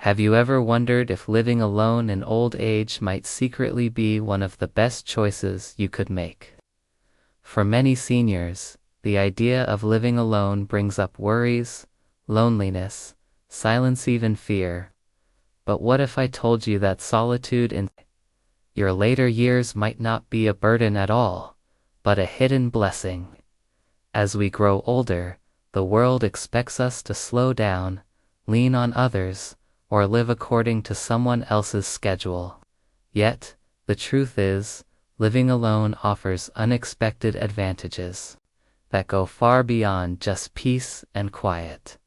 Have you ever wondered if living alone in old age might secretly be one of the best choices you could make? For many seniors, the idea of living alone brings up worries, loneliness, silence, even fear. But what if I told you that solitude in your later years might not be a burden at all, but a hidden blessing? As we grow older, the world expects us to slow down, lean on others, or live according to someone else's schedule. Yet, the truth is, living alone offers unexpected advantages that go far beyond just peace and quiet.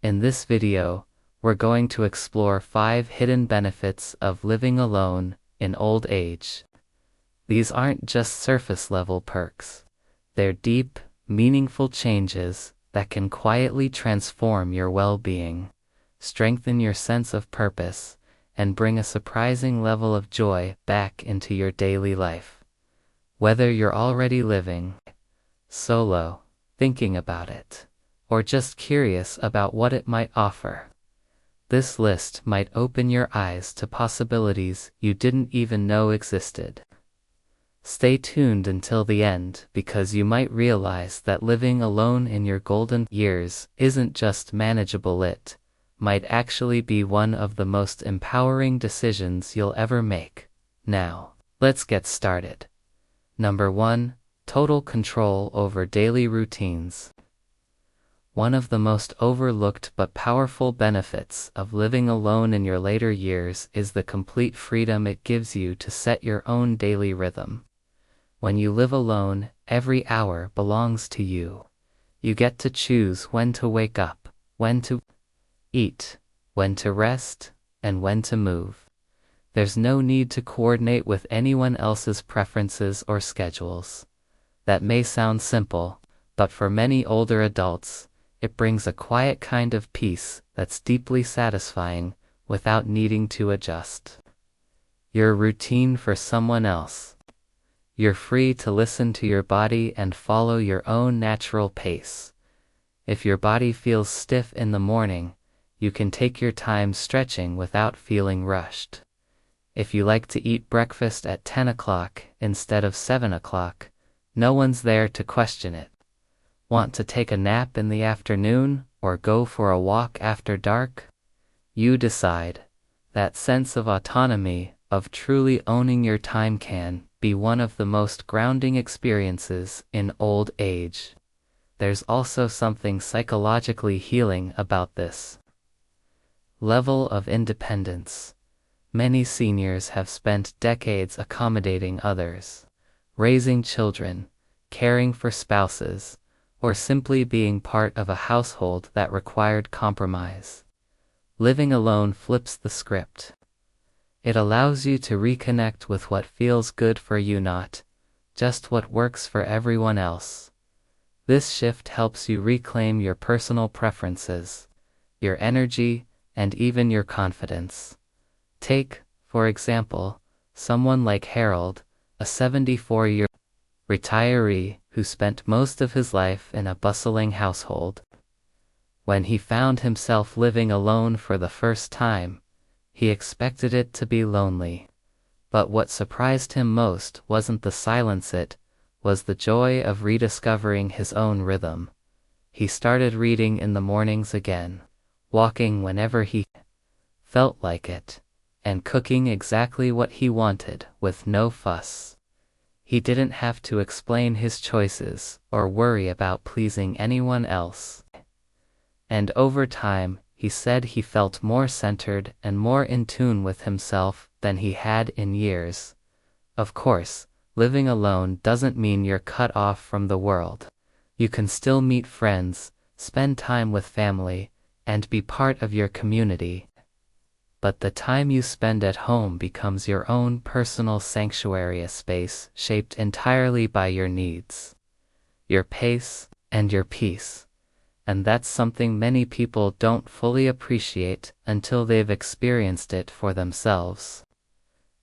In this video, we're going to explore 5 hidden benefits of living alone in old age. These aren't just surface-level perks. They're deep, meaningful changes that can quietly transform your well-being, strengthen your sense of purpose, and bring a surprising level of joy back into your daily life. Whether you're already living solo, thinking about it, or just curious about what it might offer, this list might open your eyes to possibilities you didn't even know existed. Stay tuned until the end, because you might realize that living alone in your golden years isn't just manageable, it might actually be one of the most empowering decisions you'll ever make. Now, let's get started. Number 1. Total control over daily routines. One of the most overlooked but powerful benefits of living alone in your later years is the complete freedom it gives you to set your own daily rhythm. When you live alone, every hour belongs to you. You get to choose when to wake up, when to eat, when to rest, and when to move. There's no need to coordinate with anyone else's preferences or schedules. That may sound simple, but for many older adults, it brings a quiet kind of peace that's deeply satisfying without needing to adjust your routine for someone else. You're free to listen to your body and follow your own natural pace. If your body feels stiff in the morning, you can take your time stretching without feeling rushed. If you like to eat breakfast at 10 o'clock instead of 7 o'clock, no one's there to question it. Want to take a nap in the afternoon or go for a walk after dark? You decide. That sense of autonomy, of truly owning your time, can be one of the most grounding experiences in old age. There's also something psychologically healing about this level of independence. Many seniors have spent decades accommodating others, raising children, caring for spouses, or simply being part of a household that required compromise. Living alone flips the script. It allows you to reconnect with what feels good for you, not just what works for everyone else. This shift helps you reclaim your personal preferences, your energy, and even your confidence. Take, for example, someone like Harold, a 74-year retiree who spent most of his life in a bustling household. When he found himself living alone for the first time, he expected it to be lonely. But what surprised him most wasn't the silence, it was the joy of rediscovering his own rhythm. He started reading in the mornings again, walking whenever he felt like it, and cooking exactly what he wanted with no fuss. He didn't have to explain his choices or worry about pleasing anyone else. And over time, he said he felt more centered and more in tune with himself than he had in years. Of course, living alone doesn't mean you're cut off from the world. You can still meet friends, spend time with family, and be part of your community. But the time you spend at home becomes your own personal sanctuary, a space shaped entirely by your needs, your pace, and your peace. And that's something many people don't fully appreciate until they've experienced it for themselves.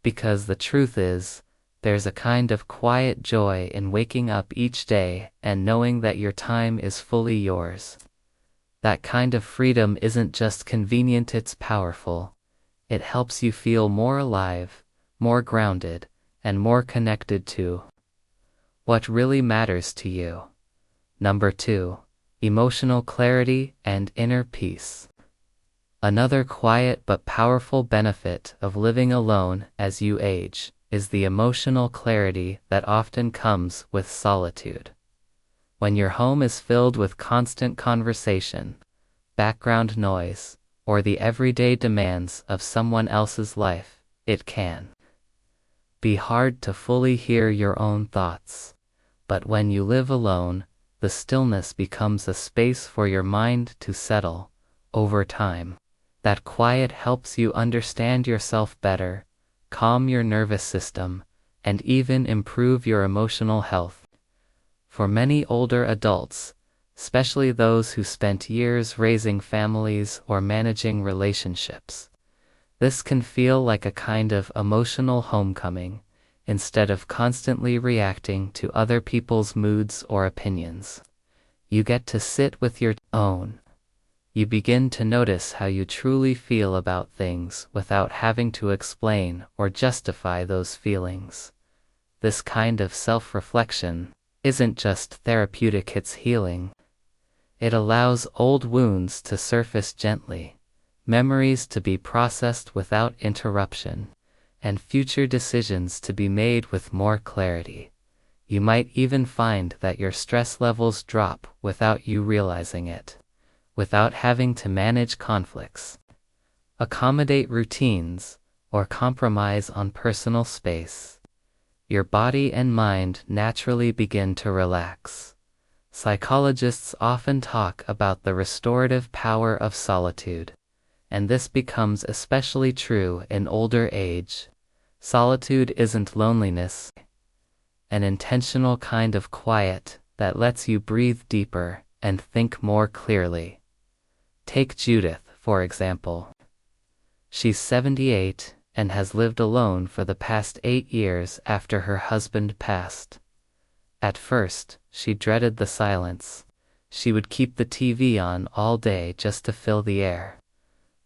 Because the truth is, there's a kind of quiet joy in waking up each day and knowing that your time is fully yours. That kind of freedom isn't just convenient, it's powerful. It helps you feel more alive, more grounded, and more connected to what really matters to you. Number 2. Emotional clarity and inner peace. Another quiet but powerful benefit of living alone as you age is the emotional clarity that often comes with solitude. When your home is filled with constant conversation, background noise, or the everyday demands of someone else's life, it can be hard to fully hear your own thoughts. But when you live alone, the stillness becomes a space for your mind to settle. Over time, that quiet helps you understand yourself better, calm your nervous system, and even improve your emotional health. For many older adults, especially those who spent years raising families or managing relationships, this can feel like a kind of emotional homecoming, instead of constantly reacting to other people's moods or opinions. You get to sit with your own. You begin to notice how you truly feel about things without having to explain or justify those feelings. This kind of self-reflection isn't just therapeutic, it's healing. It allows old wounds to surface gently, memories to be processed without interruption, and future decisions to be made with more clarity. You might even find that your stress levels drop without you realizing it, without having to manage conflicts, accommodate routines, or compromise on personal space. Your body and mind naturally begin to relax. Psychologists often talk about the restorative power of solitude, and this becomes especially true in older age. Solitude isn't loneliness, an intentional kind of quiet that lets you breathe deeper and think more clearly. Take Judith, for example. She's 78 and has lived alone for the past 8 years after her husband passed. At first, she dreaded the silence. She would keep the TV on all day just to fill the air.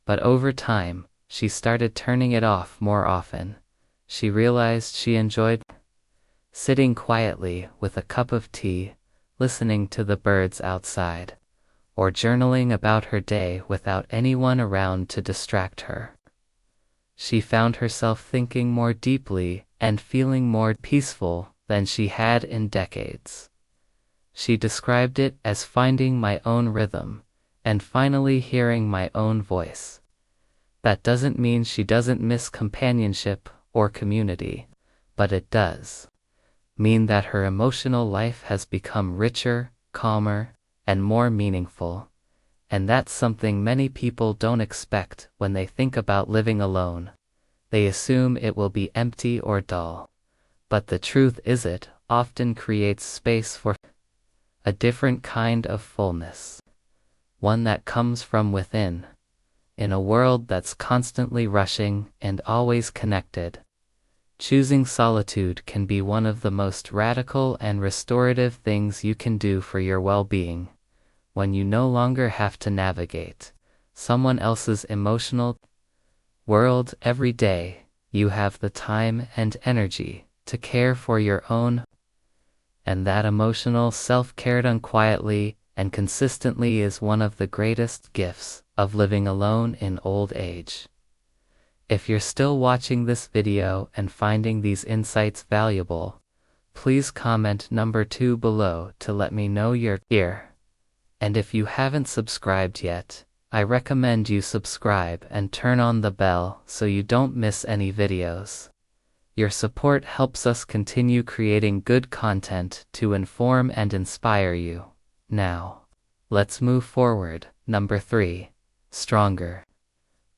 But over time, she started turning it off more often. She realized she enjoyed sitting quietly with a cup of tea, listening to the birds outside, or journaling about her day without anyone around to distract her. She found herself thinking more deeply and feeling more peaceful than she had in decades. She described it as finding my own rhythm and finally hearing my own voice. That doesn't mean she doesn't miss companionship or community, but it does mean that her emotional life has become richer, calmer, and more meaningful. And that's something many people don't expect when they think about living alone. They assume it will be empty or dull. But the truth is, it often creates space for a different kind of fullness, one that comes from within. In a world that's constantly rushing and always connected, choosing solitude can be one of the most radical and restorative things you can do for your well-being. When you no longer have to navigate someone else's emotional world every day, you have the time and energy to care for your own, and that emotional self-care done quietly and consistently is one of the greatest gifts of living alone in old age. If you're still watching this video and finding these insights valuable, please comment number 2 below to let me know you're here. And if you haven't subscribed yet, I recommend you subscribe and turn on the bell so you don't miss any videos. Your support helps us continue creating good content to inform and inspire you. Now, let's move forward. Number 3. Stronger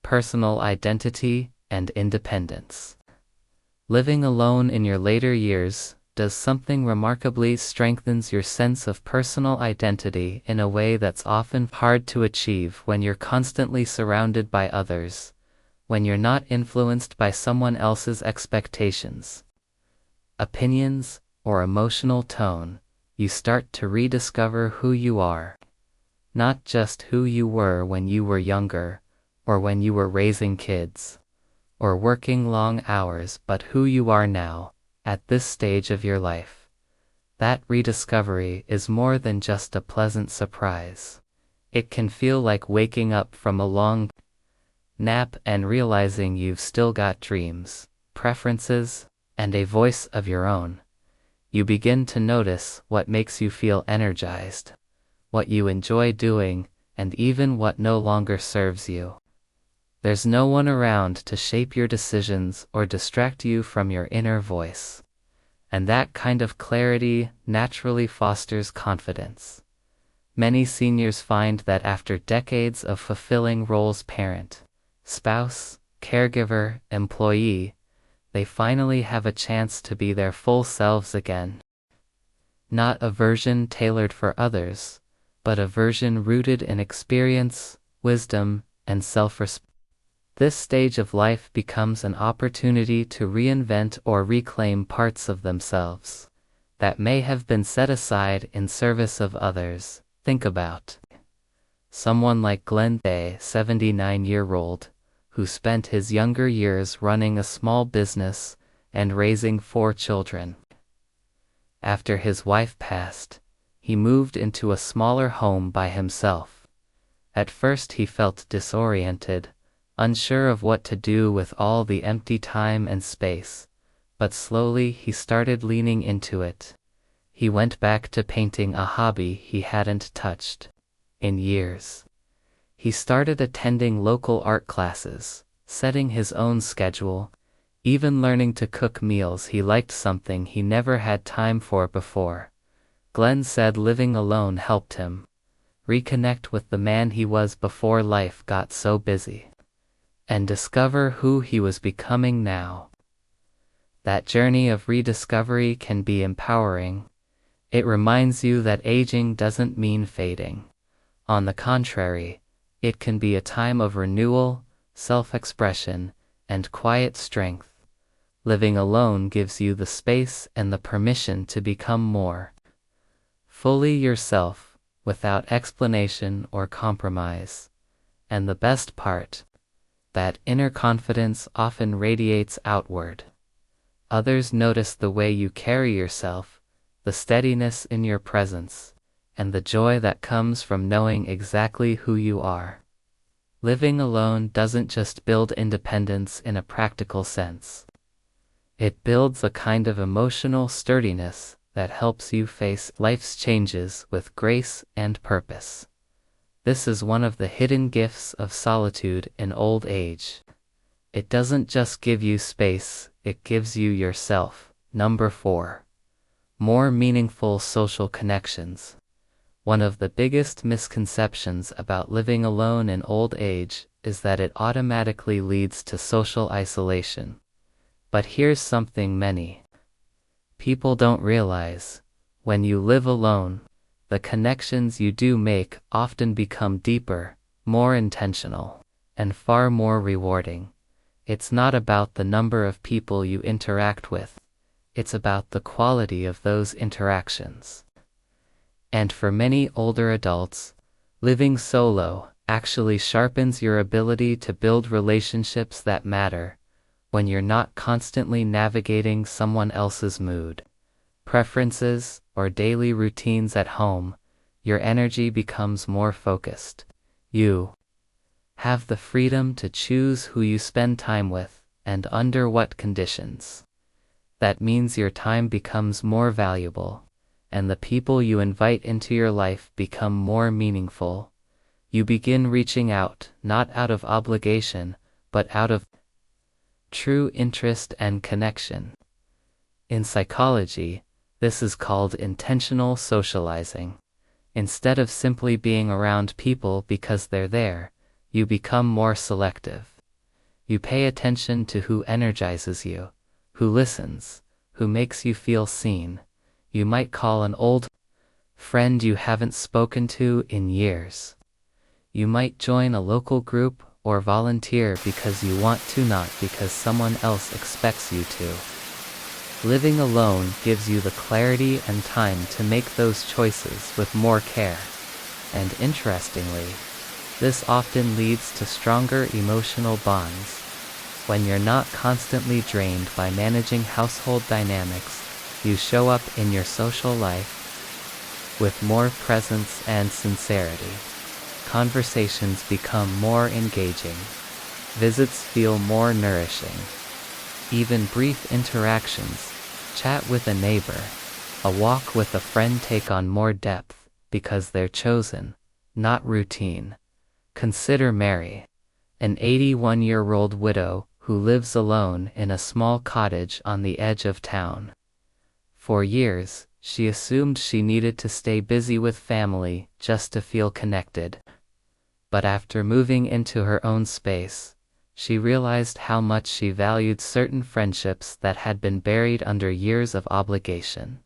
personal identity and independence. Living alone in your later years does something remarkably strengthens your sense of personal identity in a way that's often hard to achieve when you're constantly surrounded by others, when you're not influenced by someone else's expectations, opinions, or emotional tone. You start to rediscover who you are. not just who you were when you were younger, or when you were raising kids, or working long hours, but who you are now, at this stage of your life. That rediscovery is more than just a pleasant surprise. It can feel like waking up from a long nap and realizing you've still got dreams, preferences, and a voice of your own. You begin to notice what makes you feel energized, what you enjoy doing, and even what no longer serves you. There's no one around to shape your decisions or distract you from your inner voice. And that kind of clarity naturally fosters confidence. Many seniors find that after decades of fulfilling roles, parent, spouse, caregiver, employee, they finally have a chance to be their full selves again. Not a version tailored for others, but a version rooted in experience, wisdom, and self-respect. This stage of life becomes an opportunity to reinvent or reclaim parts of themselves that may have been set aside in service of others. Think about someone like Glenn, a 79-year-old, who spent his younger years running a small business and raising 4 children. After his wife passed, he moved into a smaller home by himself. At first he felt disoriented, unsure of what to do with all the empty time and space, but slowly he started leaning into it. He went back to painting, a hobby he hadn't touched in years. He started attending local art classes, setting his own schedule, even learning to cook meals he liked, something he never had time for before. Glenn said living alone helped him reconnect with the man he was before life got so busy, and discover who he was becoming now. That journey of rediscovery can be empowering. It reminds you that aging doesn't mean fading. On the contrary, it can be a time of renewal, self-expression, and quiet strength. Living alone gives you the space and the permission to become more fully yourself, without explanation or compromise. And the best part, that inner confidence often radiates outward. Others notice the way you carry yourself, the steadiness in your presence, and the joy that comes from knowing exactly who you are. Living alone doesn't just build independence in a practical sense. It builds a kind of emotional sturdiness that helps you face life's changes with grace and purpose. This is one of the hidden gifts of solitude in old age. It doesn't just give you space, it gives you yourself. Number 4. More meaningful social connections. One of the biggest misconceptions about living alone in old age is that it automatically leads to social isolation. But here's something many people don't realize. When you live alone, the connections you do make often become deeper, more intentional, and far more rewarding. It's not about the number of people you interact with, it's about the quality of those interactions. And for many older adults, living solo actually sharpens your ability to build relationships that matter. When you're not constantly navigating someone else's mood, preferences, or daily routines at home, your energy becomes more focused. You have the freedom to choose who you spend time with, and under what conditions. That means your time becomes more valuable, and the people you invite into your life become more meaningful. You begin reaching out, not out of obligation, but out of true interest and connection. In psychology, this is called intentional socializing. Instead of simply being around people because they're there, you become more selective. You pay attention to who energizes you, who listens, who makes you feel seen. You might call an old friend you haven't spoken to in years. You might join a local group or volunteer because you want to, not because someone else expects you to. Living alone gives you the clarity and time to make those choices with more care. And interestingly, this often leads to stronger emotional bonds. When you're not constantly drained by managing household dynamics, you show up in your social life with more presence and sincerity. Conversations become more engaging. Visits feel more nourishing. Even brief interactions, chat with a neighbor, a walk with a friend take on more depth because they're chosen, not routine. Consider Mary, an 81-year-old widow who lives alone in a small cottage on the edge of town. For years, she assumed she needed to stay busy with family just to feel connected. But after moving into her own space, she realized how much she valued certain friendships that had been buried under years of obligation.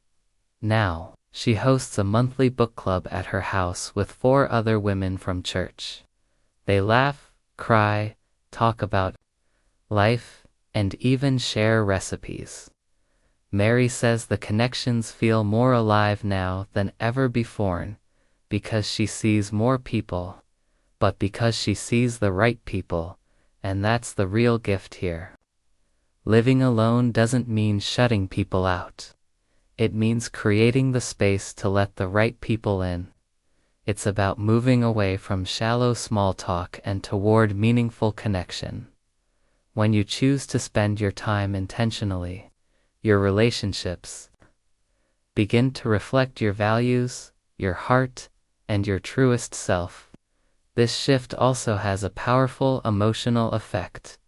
Now, she hosts a monthly book club at her house with 4 other women from church. They laugh, cry, talk about life, and even share recipes. Mary says the connections feel more alive now than ever before, because she sees more people, but because she sees the right people, and that's the real gift here. Living alone doesn't mean shutting people out. It means creating the space to let the right people in. It's about moving away from shallow small talk and toward meaningful connection. When you choose to spend your time intentionally, your relationships begin to reflect your values, your heart, and your truest self. This shift also has a powerful emotional effect.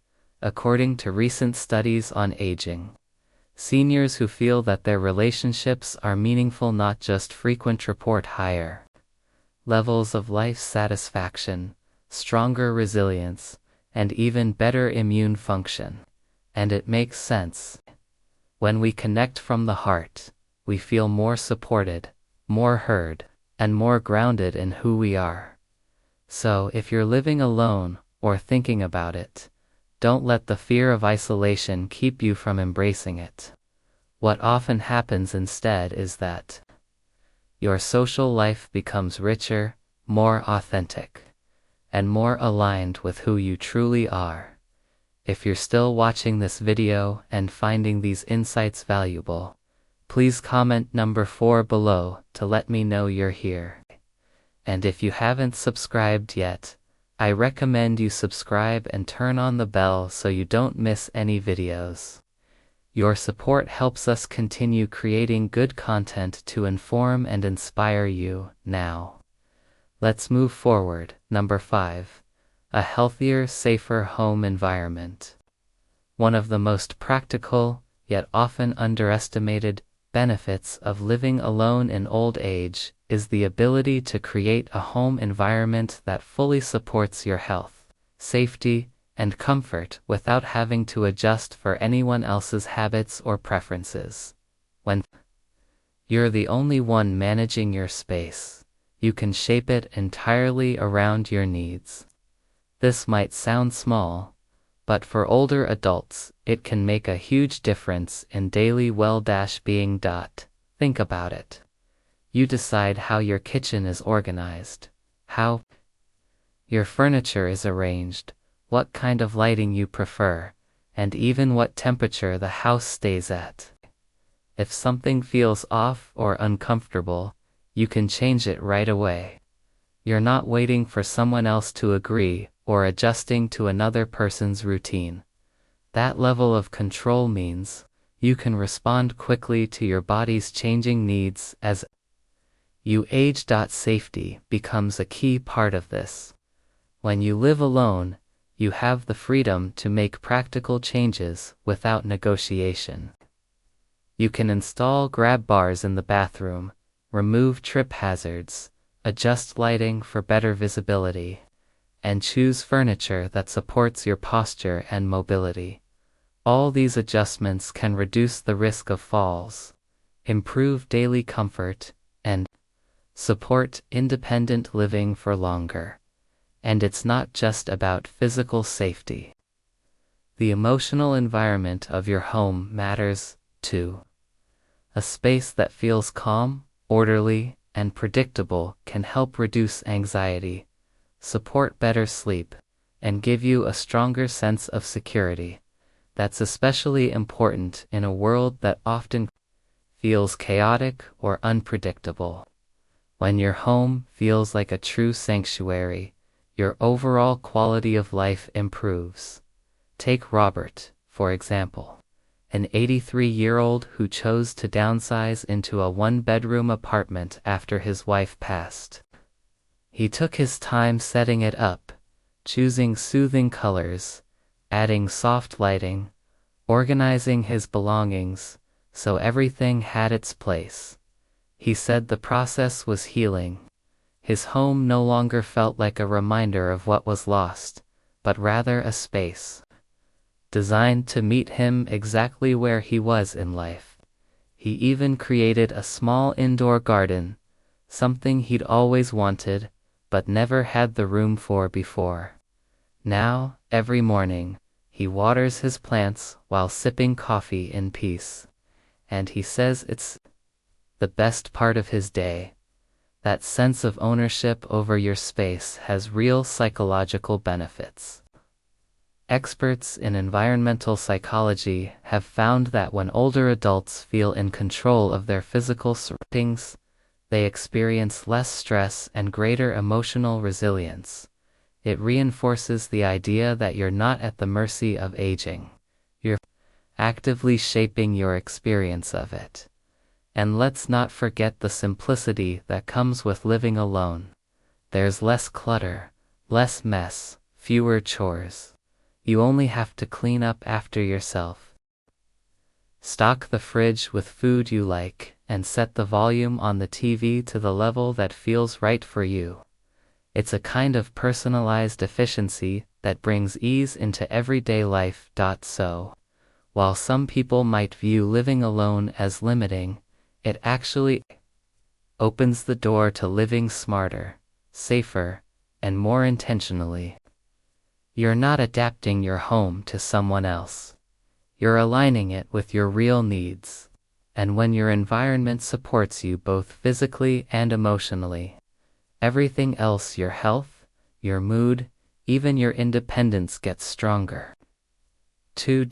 According to recent studies on aging, seniors who feel that their relationships are meaningful not just frequent report higher levels of life satisfaction, stronger resilience, and even better immune function. And it makes sense. When we connect from the heart, we feel more supported, more heard, and more grounded in who we are. So if you're living alone, or thinking about it, don't let the fear of isolation keep you from embracing it. What often happens instead is that your social life becomes richer, more authentic, and more aligned with who you truly are. If you're still watching this video and finding these insights valuable, please comment number 4 below to let me know you're here. And if you haven't subscribed yet, I recommend you subscribe and turn on the bell so you don't miss any videos. Your support helps us continue creating good content to inform and inspire you. Now, let's move forward. Number 5. A healthier, safer home environment. One of the most practical, yet often underestimated, benefits of living alone in old age is the ability to create a home environment that fully supports your health, safety, and comfort without having to adjust for anyone else's habits or preferences. When you're the only one managing your space, you can shape it entirely around your needs. This might sound small, but for older adults, it can make a huge difference in daily well-being. Think about it. You decide how your kitchen is organized, how your furniture is arranged, what kind of lighting you prefer, and even what temperature the house stays at. If something feels off or uncomfortable, you can change it right away. You're not waiting for someone else to agree or adjusting to another person's routine. That level of control means you can respond quickly to your body's changing needs as you age. Safety becomes a key part of this. When you live alone, you have the freedom to make practical changes without negotiation. You can install grab bars in the bathroom, remove trip hazards, adjust lighting for better visibility, and choose furniture that supports your posture and mobility. All these adjustments can reduce the risk of falls, improve daily comfort, and support independent living for longer. And it's not just about physical safety. The emotional environment of your home matters, too. A space that feels calm, orderly, and predictable can help reduce anxiety, support better sleep, and give you a stronger sense of security. That's especially important in a world that often feels chaotic or unpredictable. When your home feels like a true sanctuary, your overall quality of life improves. Take Robert, for example, an 83-year-old who chose to downsize into a one-bedroom apartment after his wife passed. He took his time setting it up, choosing soothing colors, adding soft lighting, organizing his belongings, so everything had its place. He said the process was healing. His home no longer felt like a reminder of what was lost, but rather a space designed to meet him exactly where he was in life. He even created a small indoor garden, something he'd always wanted, but never had the room for before. Now, every morning, he waters his plants while sipping coffee in peace. And he says it's the best part of his day. That sense of ownership over your space has real psychological benefits. Experts in environmental psychology have found that when older adults feel in control of their physical surroundings, they experience less stress and greater emotional resilience. It reinforces the idea that you're not at the mercy of aging. You're actively shaping your experience of it. And let's not forget the simplicity that comes with living alone. There's less clutter, less mess, fewer chores. You only have to clean up after yourself. Stock the fridge with food you like, and set the volume on the TV to the level that feels right for you. It's a kind of personalized efficiency that brings ease into everyday life. So, while some people might view living alone as limiting, it actually opens the door to living smarter, safer, and more intentionally. You're not adapting your home to someone else. You're aligning it with your real needs. And when your environment supports you both physically and emotionally, everything else, your health, your mood, even your independence, gets stronger. 2.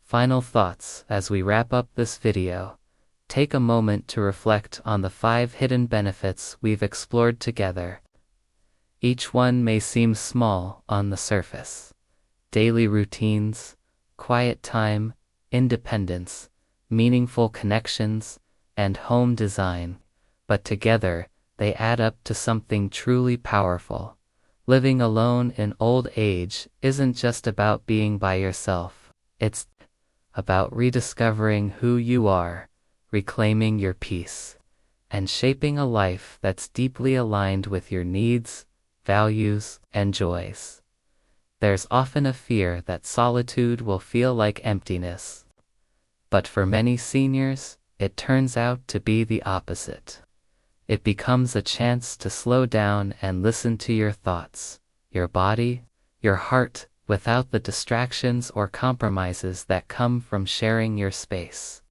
Final thoughts as we wrap up this video. Take a moment to reflect on the 5 hidden benefits we've explored together. Each one may seem small on the surface. Daily routines, quiet time, independence, meaningful connections, and home design, but together, they add up to something truly powerful. Living alone in old age isn't just about being by yourself. It's about rediscovering who you are, reclaiming your peace, and shaping a life that's deeply aligned with your needs, values, and joys. There's often a fear that solitude will feel like emptiness. But for many seniors, it turns out to be the opposite. It becomes a chance to slow down and listen to your thoughts, your body, your heart, without the distractions or compromises that come from sharing your space.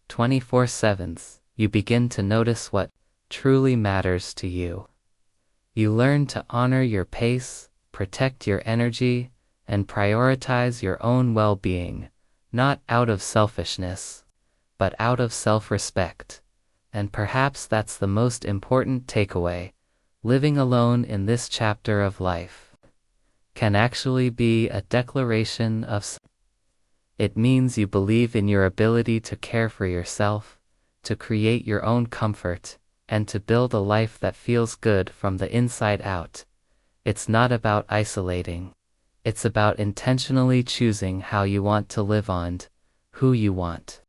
24/7, you begin to notice what truly matters to you. You learn to honor your pace, protect your energy, and prioritize your own well-being, not out of selfishness, but out of self-respect. And perhaps that's the most important takeaway. Living alone in this chapter of life can actually be a declaration of it means you believe in your ability to care for yourself, to create your own comfort, and to build a life that feels good from the inside out. It's not about isolating. It's about intentionally choosing how you want to live and who you want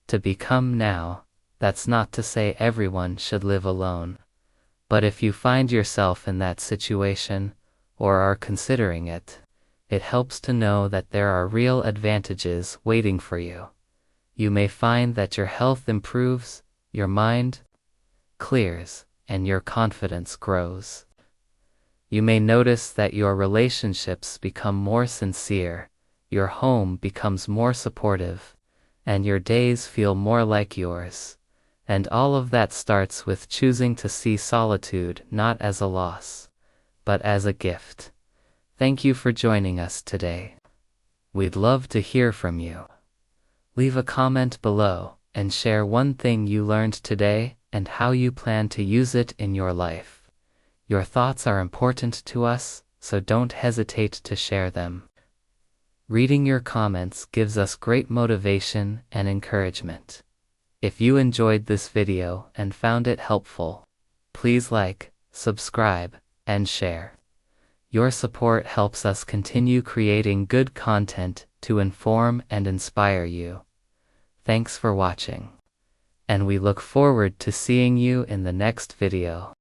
to become now. That's not to say everyone should live alone. But if you find yourself in that situation, or are considering it, it helps to know that there are real advantages waiting for you. You may find that your health improves, your mind clears, and your confidence grows. You may notice that your relationships become more sincere, your home becomes more supportive, and your days feel more like yours. And all of that starts with choosing to see solitude not as a loss, but as a gift. Thank you for joining us today. We'd love to hear from you. Leave a comment below and share one thing you learned today and how you plan to use it in your life. Your thoughts are important to us, so don't hesitate to share them. Reading your comments gives us great motivation and encouragement. If you enjoyed this video and found it helpful, please like, subscribe, and share. Your support helps us continue creating good content to inform and inspire you. Thanks for watching, and we look forward to seeing you in the next video.